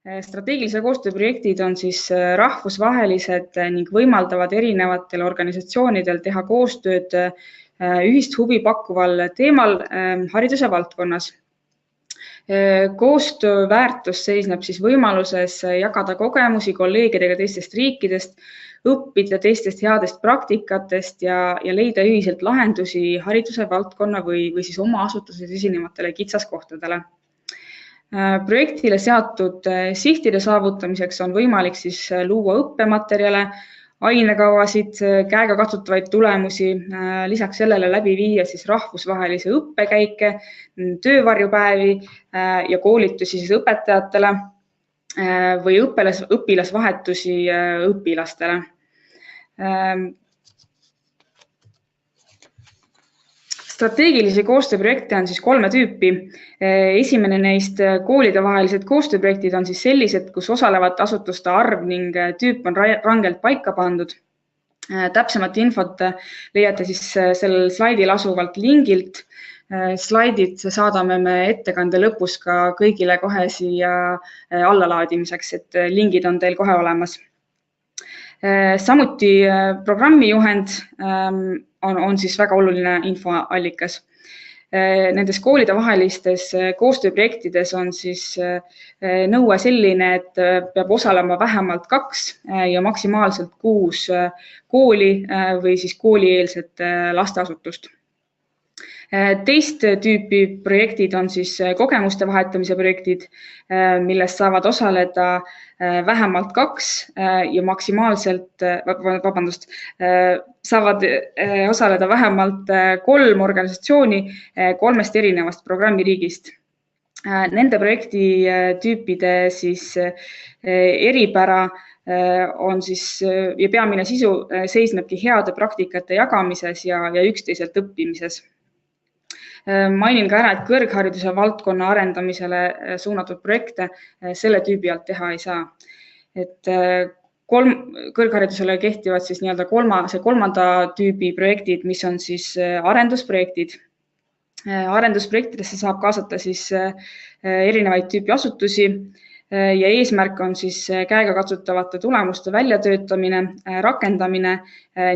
Strateegilise koostöö projektid on siis rahvusvahelised ning võimaldavad erinevatel organisatsioonidel teha koostööd ühist huvi pakkuval teemal hariduse valdkonnas. Koostöö väärtus seisneb siis võimaluses jagada kogemusi kolleegidega teistest riikidest, õppida teistest headest praktikatest ja leida ühiselt lahendusi hariduse valdkonna või siis oma asutuses esinevatele kitsaskohtadele. Projektile seatud sihtide saavutamiseks on võimalik siis luua õppematerjale, ainekavasid, käega katsutavaid tulemusi, lisaks sellele läbi viia siis rahvusvahelisi õppekäike, töövarjupäevi ja koolitusi siis õpetajatele või õpilasvahetusi õpilastele. Strateegilisi koostööprojekte on siis 3 tüüpi. Esimene neist koolidevahelised koostööprojektid on siis sellised, kus osalevate asutuste arv ning tüüp on rangelt paika pandud. Täpsemat infot leiate siis sellel slaidil asuvalt lingilt. Slaidid saadame me ettekande lõpus ka kõigile kohe siia allalaadimiseks, et lingid on teil kohe olemas. Samuti programmijuhend on siis väga oluline infoallikas. Nendes koolidevahelistes koostööprojektides on siis nõue selline, et peab osalema vähemalt 2 ja maksimaalselt 6 kooli või siis koolieelset lasteasutust. Teist tüüpi projektid on siis kogemuste vahetamise projektid, milles saavad osaleda vähemalt 2 ja maksimaalselt, saavad osaleda vähemalt 3 organisatsiooni 3 erinevast programmiriigist. Nende projektitüüpide siis eripära on siis ja peamine sisu seisnebki heade praktikate jagamises ja üksteiselt õppimises. Mainin ka ära, et kõrghariduse valdkonna arendamisele suunatud projekte selle tüübi alt teha ei saa. Et kõrgharidusele kehtivad siis kolmanda tüübi projektid, mis on siis arendusprojektid. Arendusprojektidesse saab kaasata siis erinevaid tüüpi asutusi ja eesmärk on siis käega katsutavate tulemuste väljatöötamine, rakendamine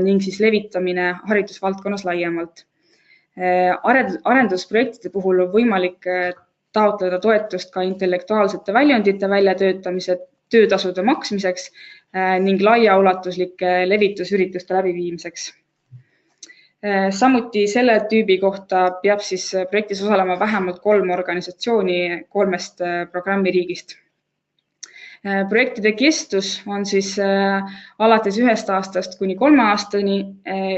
ning siis levitamine haridusvaldkonnas laiemalt. Arendusprojektide puhul on võimalik taotleda toetust ka intellektuaalsete väljundite väljatöötamise, töötasude maksmiseks ning laiaulatuslike levitusürituste läbiviimiseks. Samuti selle tüübi kohta peab siis projektis osalema vähemalt 3 organisatsiooni 3 programmiriigist. Projektide kestus on siis alates 1 aastast kuni 3 aastani.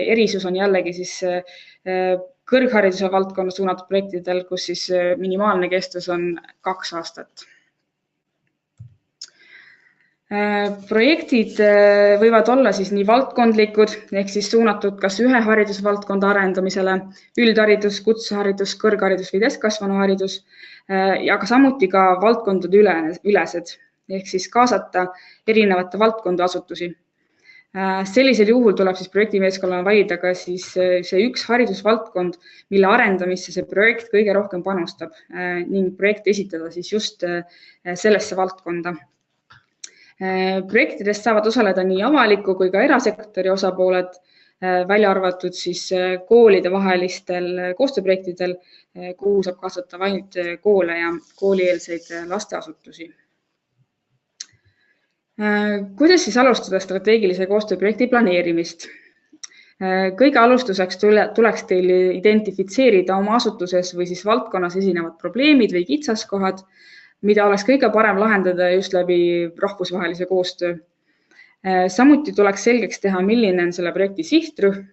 Erisus on jällegi siis kõrghariduse valdkonna suunatud projektidel, kus siis minimaalne kestus on 2 aastat. Projektid võivad olla siis nii valdkondlikud, ehk siis suunatud kas ühe haridusvaldkonda arendamisele, üldharidus, kutseharidus, kõrgharidus või täiskasvanuharidus, aga samuti ka valdkondade ülesed, ehk siis kaasata erinevate valdkonda asutusi. Sellisel juhul tuleb siis projektimeeskonnale valida ka siis see üks haridusvaldkond, mille arendamisse see projekt kõige rohkem panustab ning projekti esitada siis just sellesse valdkonda. Projektidest saavad osaleda nii avaliku kui ka erasektori osapooled, välja arvatud siis koolide vahelistel koostööprojektidel, kuhu saab kaasata ainult koole ja koolieelseid lasteasutusi. Kuidas siis alustada strateegilise koostööprojekti planeerimist? Kõige alustuseks tuleks teil identifitseerida oma asutuses või siis valdkonnas esinevad probleemid või kitsaskohad, mida oleks kõige parem lahendada just läbi rahvusvahelise koostöö. Samuti tuleks selgeks teha, milline on selle projekti sihtrühm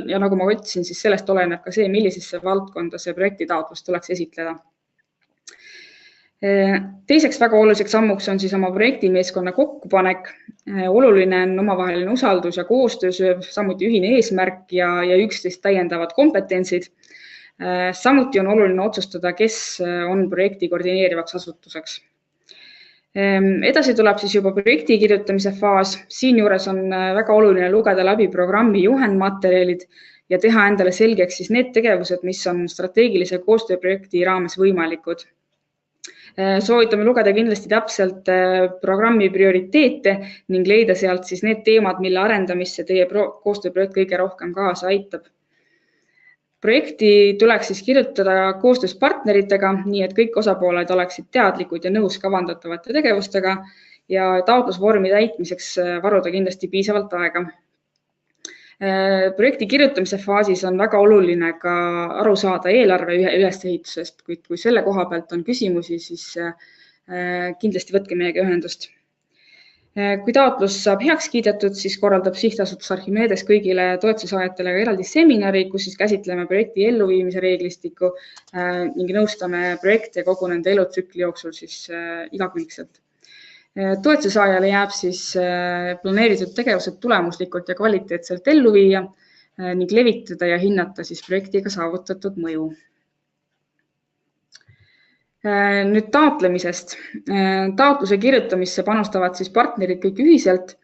ja nagu ma ütlesin, siis sellest oleneb ka see, millisesse valdkonda see projektitaotlus tuleks esitleda. Teiseks väga oluliseks sammuks on siis oma projektimeeskonna kokkupanek. Oluline on omavaheline usaldus ja koostöö, samuti ühine eesmärk ja üksteist täiendavad kompetentsid. Samuti on oluline otsustada, kes on projekti koordineerivaks asutuseks. Edasi tuleb siis juba projekti kirjutamise faas. Siinjuures on väga oluline lugeda läbi programmi juhendmaterjalid ja teha endale selgeks siis need tegevused, mis on strateegilise koostööprojekti raames võimalikud. Soovitame lugeda kindlasti täpselt programmi prioriteete ning leida sealt siis need teemad, mille arendamisse teie koostööprojekt kõige rohkem kaasa aitab. Projekti tuleks siis kirjutada koostöös partneritega, nii et kõik osapooled oleksid teadlikud ja nõus kavandatavate tegevustega ja taotlusvormi täitmiseks varuda kindlasti piisavalt aega. Projekti kirjutamise faasis on väga oluline ka aru saada eelarve ülesehitusest, kuid kui selle koha pealt on küsimusi, siis kindlasti võtke meiega ühendust. Kui taotlus saab heaks kiidetud, siis korraldab Sihtasutus Archimedes kõigile toetuse saajatele eraldi seminari, kus siis käsitleme projekti elluviimise reeglistikku ning nõustame projekte kogu nende elutsükli jooksul siis igakülgselt. Toetuse saajale jääb siis planeeritud tegevused tulemuslikult ja kvaliteetselt ellu viia ning levitada ja hinnata siis projektiga saavutatud mõju. Nüüd taotlemisest. Taotluse kirjutamisse panustavad siis partnerid kõik ühiselt,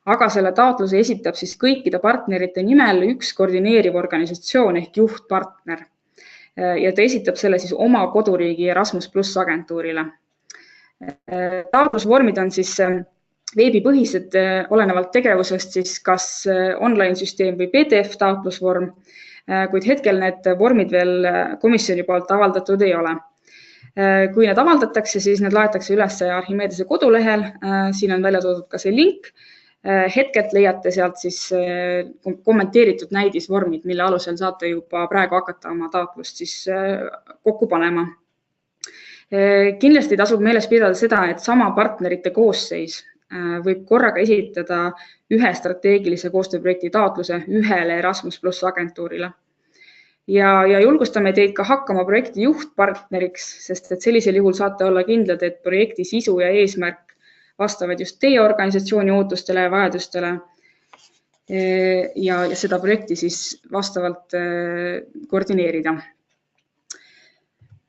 aga selle taotluse esitab siis kõikide partnerite nimel üks koordineeriv organisatsioon ehk juhtpartner ja ta esitab selle siis oma koduriigi Erasmus+ agentuurile. Taotlusvormid on siis veebipõhised olenevalt tegevusest, siis kas online-süsteem või PDF taotlusvorm, kuid hetkel need vormid veel komisjoni poolt avaldatud ei ole. Kui need avaldatakse, siis need laetakse üles Archimedese kodulehel, siin on välja toodud ka see link. Hetkelt leiate sealt siis kommenteeritud näidisvormid, mille alusel saate juba praegu hakata oma taotlust siis kokku panema. Kindlasti tasub meeles pidada seda, et sama partnerite koosseis võib korraga esitada ühe strateegilise koostööprojekti taotluse ühele Erasmus+ agentuurile. Ja julgustame teid ka hakkama projekti juhtpartneriks, sest et sellisel juhul saate olla kindlad, et projekti sisu ja eesmärk vastavad just teie organisatsiooni ootustele ja vajadustele ja seda projekti siis vastavalt koordineerida.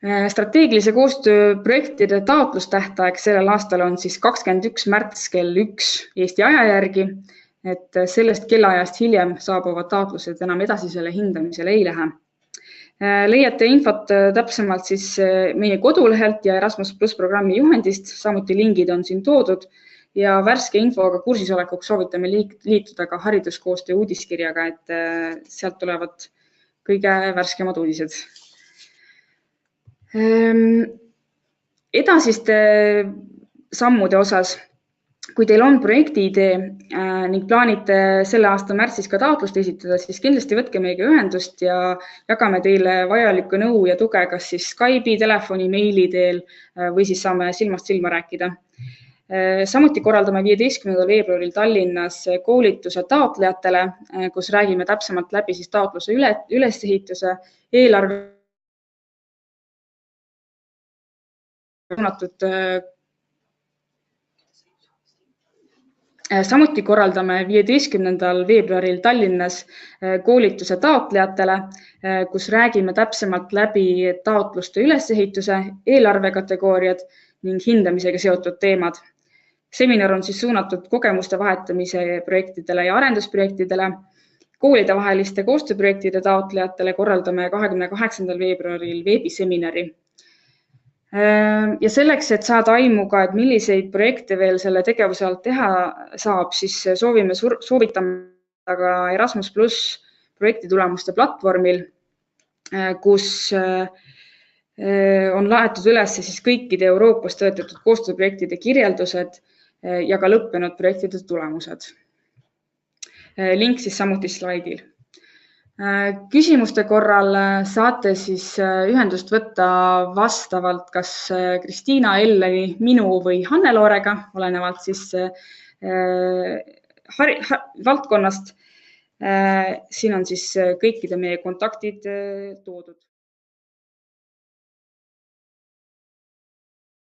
Strateegilise koostööprojektide taotlustähtaeg sellel aastal on siis 21. märts kell 1 Eesti aja järgi, et sellest kellaajast hiljem saabuvad taotlused enam edasisele hindamisele ei lähe. Leiate infot täpsemalt siis meie kodulehelt ja Erasmus+ programmi juhendist, samuti lingid on siin toodud ja värske infoga kursisolekuks soovitame liituda ka hariduskoostöö uudiskirjaga, et sealt tulevad kõige värskemad uudised. Edasiste sammude osas, kui teil on projekti idee ning plaanite selle aasta märtsis ka taotlust esitada, siis kindlasti võtke meiega ühendust ja jagame teile vajalikku nõu ja tuge, kas siis Skype'i, telefoni, meili teel või siis saame silmast silma rääkida. Samuti korraldame 15. veebruaril Tallinnas koolituse taotlejatele, kus räägime täpsemalt läbi siis taotluse ülesehituse, eelarve Samuti korraldame 15. veebruaril Tallinnas koolituse taotlejatele, kus räägime täpsemalt läbi taotluste ülesehituse, eelarvekategooriad ning hindamisega seotud teemad. Seminar on siis suunatud kogemuste vahetamise projektidele ja arendusprojektidele. Koolidevaheliste koostööprojektide taotlejatele korraldame 28. veebruaril veebiseminari. Ja selleks, et saada aimu ka, et milliseid projekte veel selle tegevuse alt teha saab, siis soovitame ka Erasmus+ projekti tulemuste platvormil, kus on laetud üles siis kõikide Euroopas töötatud koostööprojektide kirjeldused ja ka lõppenud projektide tulemused. Link siis samuti slaidil. Küsimuste korral saate siis ühendust võtta vastavalt kas Kristiina, Elleni, minu või Hanne-Loorega, olenevalt siis valdkonnast. Siin on siis kõikide meie kontaktid toodud.